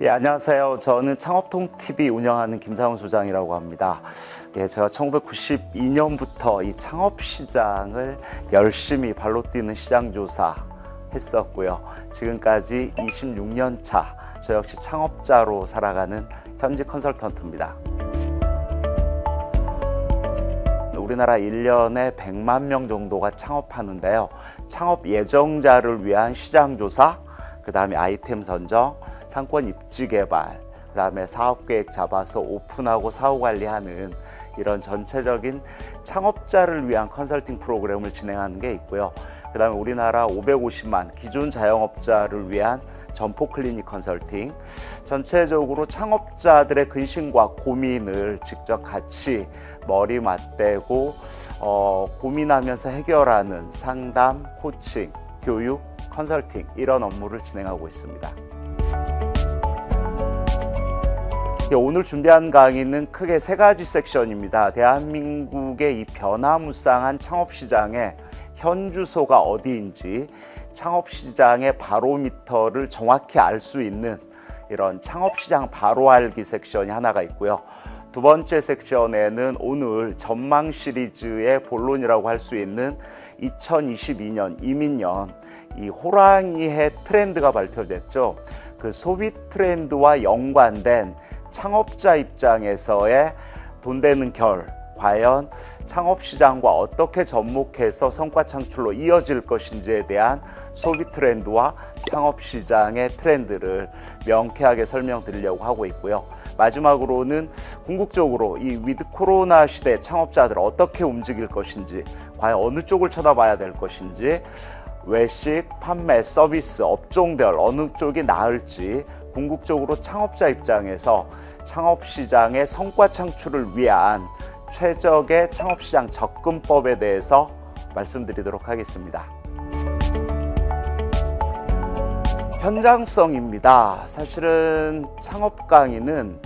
예, 안녕하세요. 저는 창업통TV 운영하는 김상훈 소장이라고 합니다. 예, 제가 1992년부터 이 창업시장을 열심히 발로 뛰는 시장조사 했었고요. 지금까지 26년 차, 저 역시 창업자로 살아가는 현직 컨설턴트입니다. 우리나라 1년에 100만 명 정도가 창업하는데요. 창업 예정자를 위한 시장조사, 그 다음에 아이템 선정, 상권 입지 개발, 그 다음에 사업계획 잡아서 오픈하고 사후관리하는 이런 전체적인 창업자를 위한 컨설팅 프로그램을 진행하는 게 있고요. 그 다음에 우리나라 550만 기존 자영업자를 위한 점포 클리닉 컨설팅, 전체적으로 창업자들의 근심과 고민을 직접 같이 머리 맞대고 고민하면서 해결하는 상담, 코칭, 교육, 컨설팅 이런 업무를 진행하고 있습니다. 오늘 준비한 강의는 크게 세 가지 섹션입니다. 대한민국의 이 변화무쌍한 창업시장의 현주소가 어디인지, 창업시장의 바로미터를 정확히 알 수 있는 이런 창업시장 바로 알기 섹션이 하나가 있고요. 두 번째 섹션에는 오늘 전망 시리즈의 본론이라고 할 수 있는 2022년 이민년 이 호랑이해 트렌드가 발표됐죠. 그 소비 트렌드와 연관된 창업자 입장에서의 돈 되는 결, 과연 창업시장과 어떻게 접목해서 성과 창출로 이어질 것인지에 대한 소비 트렌드와 창업시장의 트렌드를 명쾌하게 설명드리려고 하고 있고요. 마지막으로는 궁극적으로 이 위드 코로나 시대 창업자들 어떻게 움직일 것인지, 과연 어느 쪽을 쳐다봐야 될 것인지, 외식, 판매, 서비스, 업종별 어느 쪽이 나을지 궁극적으로 창업자 입장에서 창업시장의 성과 창출을 위한 최적의 창업시장 접근법에 대해서 말씀드리도록 하겠습니다. 현장성입니다. 사실은 창업 강의는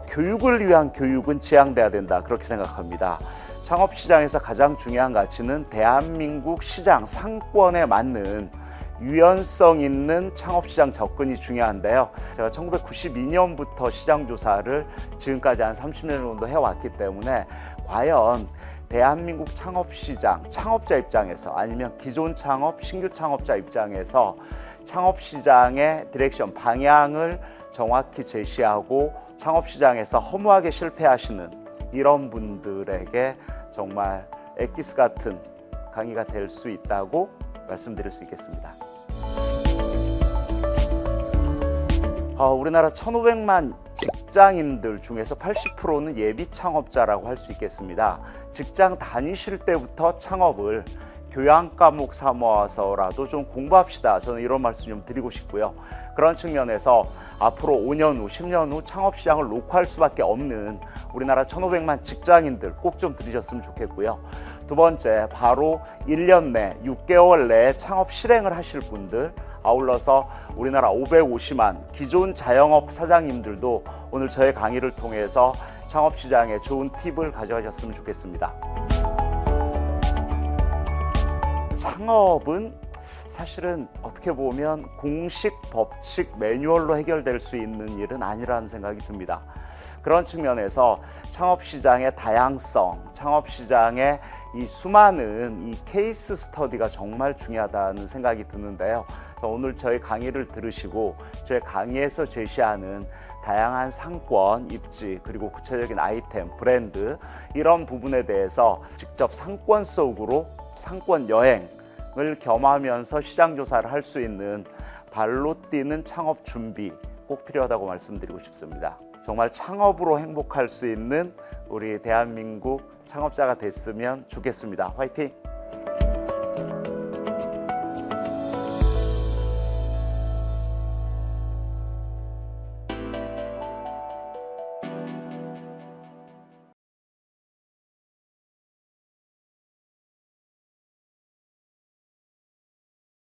교육을 위한 교육은 지향돼야 된다, 그렇게 생각합니다. 창업시장에서 가장 중요한 가치는 대한민국 시장 상권에 맞는 유연성 있는 창업시장 접근이 중요한데요. 제가 1992년부터 시장조사를 지금까지 한 30년 정도 해왔기 때문에 과연 대한민국 창업시장, 창업자 입장에서 아니면 기존 창업, 신규 창업자 입장에서 창업시장의 디렉션, 방향을 정확히 제시하고 창업시장에서 허무하게 실패하시는 이런 분들에게 정말 엑기스 같은 강의가 될 수 있다고 말씀드릴 수 있겠습니다. 우리나라 1,500만 직장인들 중에서 80%는 예비 창업자라고 할 수 있겠습니다. 직장 다니실 때부터 창업을 교양 과목 삼아서라도 좀 공부합시다. 저는 이런 말씀 좀 드리고 싶고요. 그런 측면에서 앞으로 5년 후, 10년 후 창업시장을 녹화할 수밖에 없는 우리나라 1,500만 직장인들 꼭 좀 들으셨으면 좋겠고요. 두 번째, 바로 1년 내, 6개월 내에 창업 실행을 하실 분들, 아울러서 우리나라 550만 기존 자영업 사장님들도 오늘 저의 강의를 통해서 창업시장에 좋은 팁을 가져가셨으면 좋겠습니다. 창업은 사실은 어떻게 보면 공식, 법칙, 매뉴얼로 해결될 수 있는 일은 아니라는 생각이 듭니다. 그런 측면에서 창업시장의 다양성, 창업시장의 이 수많은 이 케이스 스터디가 정말 중요하다는 생각이 드는데요. 오늘 저희 강의를 들으시고 제 강의에서 제시하는 다양한 상권, 입지, 그리고 구체적인 아이템, 브랜드 이런 부분에 대해서 직접 상권 속으로 상권 여행을 겸하면서 시장 조사를 할 수 있는 발로 뛰는 창업 준비 꼭 필요하다고 말씀드리고 싶습니다. 정말 창업으로 행복할 수 있는 우리 대한민국 창업자가 됐으면 좋겠습니다. 화이팅!